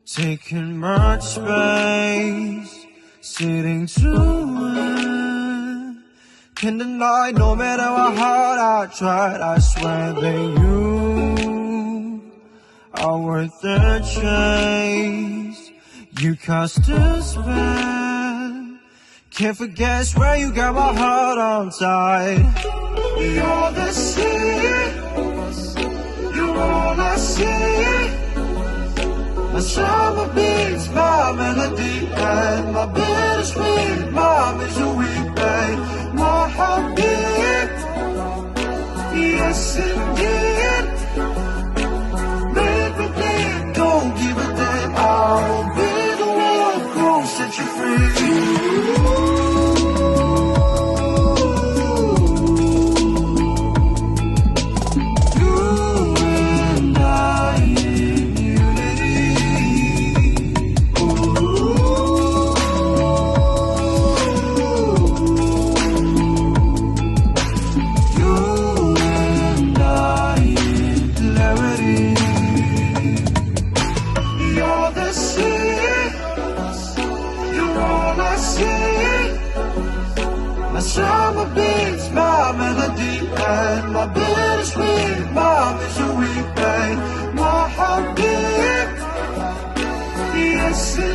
taking much space, sitting through it. Can't deny, no matter how hard I tried, I swear that you are worth the chase. You cost a spell. Can't forget where you got my heart on tight. You're the sea, you're all I see. My summer beats, my melody, and my bittersweet, my misery, babe. My heartbeat, yes indeed. Make me think, don't give a damn. I'll be the one who'll set you free. Summer beats, my melody, and my bittersweet, my misery, babe. My heartbeat, yes.